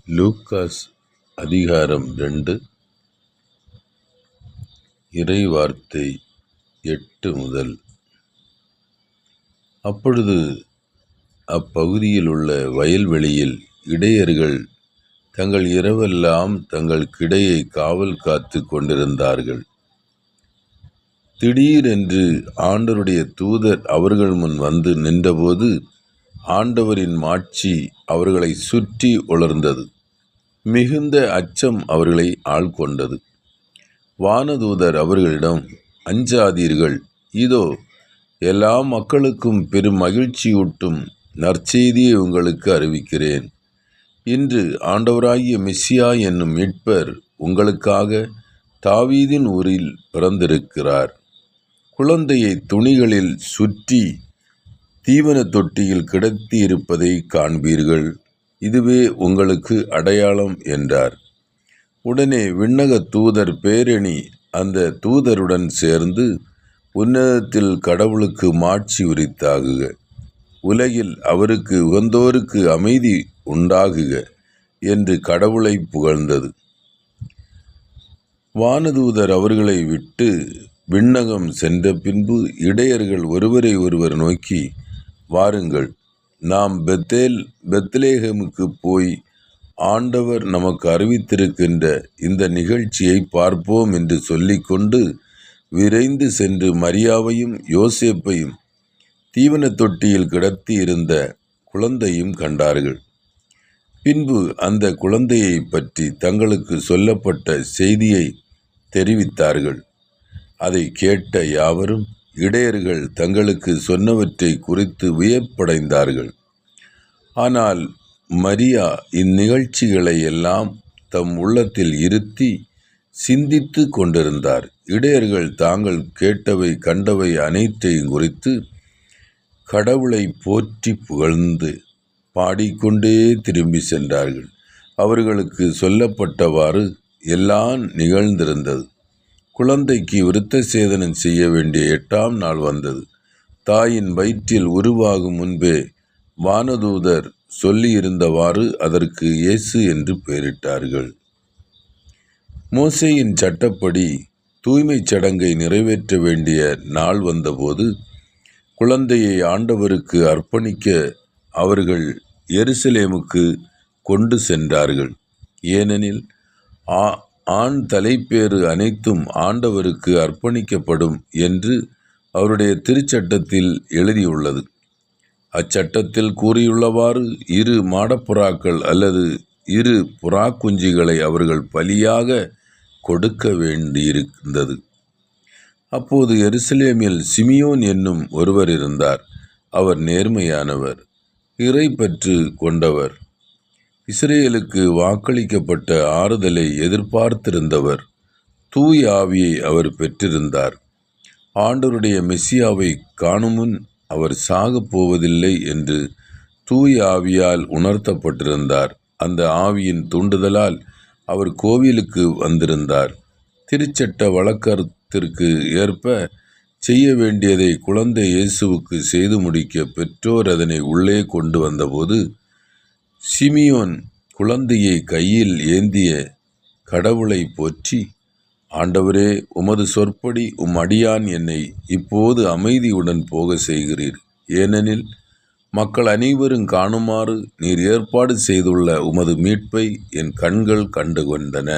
லூக்காஸ் அதிகாரம் 2 இறைவார்த்தை 8 முதல். அப்பொழுது அப்பகுதியில் உள்ள வயல்வெளியில் இடையர்கள் தங்கள் இரவெல்லாம் தங்கள் கிடையை காவல் காத்து கொண்டிருந்தார்கள். திடீரென்று ஆண்டவருடைய தூதர் அவர்கள் முன் வந்து நின்றபோது ஆண்டவரின் மாட்சி அவர்களை சுற்றி உலர்ந்தது. மிகுந்த அச்சம் அவர்களை ஆள்கொண்டது. வானதூதர் அவர்களிடம், அஞ்சாதீர்கள், இதோ எல்லா மக்களுக்கும் பெரும் மகிழ்ச்சியூட்டும் நற்செய்தியை உங்களுக்கு அறிவிக்கிறேன். இன்று ஆண்டவராகிய மெசியா என்னும் மீட்பர் உங்களுக்காக தாவீதின் ஊரில் பிறந்திருக்கிறார். குழந்தையை துணிகளில் சுற்றி தீவன தொட்டியில் கிடத்தி இருப்பதை காண்பீர்கள். இதுவே உங்களுக்கு அடையாளம் என்றார். உடனே விண்ணக தூதர் பேரணி அந்த தூதருடன் சேர்ந்து, உன்னதத்தில் கடவுளுக்கு மாட்சி உரித்தாகுக, உலகில் அவருக்கு உகந்தோருக்கு அமைதி உண்டாகுக என்று கடவுளை புகழ்ந்தது. வானதூதர் அவர்களை விட்டு விண்ணகம் சென்ற பின்பு இடையர்கள் ஒருவரை ஒருவர் நோக்கி, வாருங்கள், நாம் பெத்லேகேமுக்கு போய் ஆண்டவர் நமக்கு அறிவித்திருக்கின்ற இந்த நிகழ்ச்சியை பார்ப்போம் என்று சொல்லிக்கொண்டு விரைந்து சென்று மரியாவையும் யோசேப்பையும் தீவன தொட்டியில் கிடத்தி இருந்த குழந்தையும் கண்டார்கள். பின்பு அந்த குழந்தையை பற்றி தங்களுக்கு சொல்லப்பட்ட செய்தியை தெரிவித்தார்கள். அதை கேட்ட யாவரும் இடையர்கள் தங்களுக்கு சொன்னவற்றை குறித்து வியப்படைந்தார்கள். ஆனால் மரியா இந்நிகழ்ச்சிகளை எல்லாம் தம் உள்ளத்தில் இருத்தி சிந்தித்து கொண்டிருந்தார். இடையர்கள் தாங்கள் கேட்டவை கண்டவை அனைத்தையும் குறித்து கடவுளை போற்றி புகழ்ந்து பாடிக்கொண்டே திரும்பி சென்றார்கள். அவர்களுக்கு சொல்லப்பட்டவாறு எல்லாம் நிகழ்ந்திருந்தது. குழந்தைக்கு விருத்த சேதனம் செய்ய வேண்டிய 8ஆம் நாள் வந்தது. தாயின் வயிற்றில் உருவாகும் முன்பே வானதூதர் சொல்லியிருந்தவாறு அதற்கு இயேசு என்று பெயரிட்டார்கள். மோசேயின் சட்டப்படி தூய்மைச் சடங்கை நிறைவேற்ற வேண்டிய நாள் வந்தபோது குழந்தையை ஆண்டவருக்கு அர்ப்பணிக்க அவர்கள் எருசலேமுக்கு கொண்டு சென்றார்கள். ஏனெனில் ஆண் தலைப்பேறு அனைத்தும் ஆண்டவருக்கு அர்ப்பணிக்கப்படும் என்று அவருடைய திருச்சட்டத்தில் எழுதியுள்ளது. அச்சட்டத்தில் கூறியுள்ளவாறு 2 மாடப்புறாக்கள் அல்லது 2 புறாக்குஞ்சிகளை அவர்கள் பலியாக கொடுக்க வேண்டியிருந்தது. அப்போது எருசலேமில் சிமியோன் என்னும் ஒருவர் இருந்தார். அவர் நேர்மையானவர், இறைப்பற்று கொண்டவர், இஸ்ரேலுக்கு வாக்களிக்கப்பட்ட ஆறுதலை எதிர்பார்த்திருந்தவர். தூய ஆவியை அவர் பெற்றிருந்தார். ஆண்டவருடைய மெசியாவை காணுமுன் அவர் சாகப் போவதில்லை என்று தூய ஆவியால் உணர்த்தப்பட்டிருந்தார். அந்த ஆவியின் தூண்டுதலால் அவர் கோவிலுக்கு வந்திருந்தார். திருச்சட்ட வழக்கத்திற்கு ஏற்ப செய்ய வேண்டியதை குழந்தை இயேசுவுக்கு செய்து முடிக்க பெற்றோர் அதனை உள்ளே கொண்டு வந்தபோது, சிமியோன் குழந்தையை கையில் ஏந்திய கடவுளை போற்றி, ஆண்டவரே, உமது சொற்படி அடியான் என்னை இப்போது அமைதியுடன் போக செய்கிறீர். ஏனெனில் மக்கள் அனைவரும் காணுமாறு நீர் ஏற்பாடு செய்துள்ள உமது மீட்பை என் கண்கள் கண்டு கொண்டன.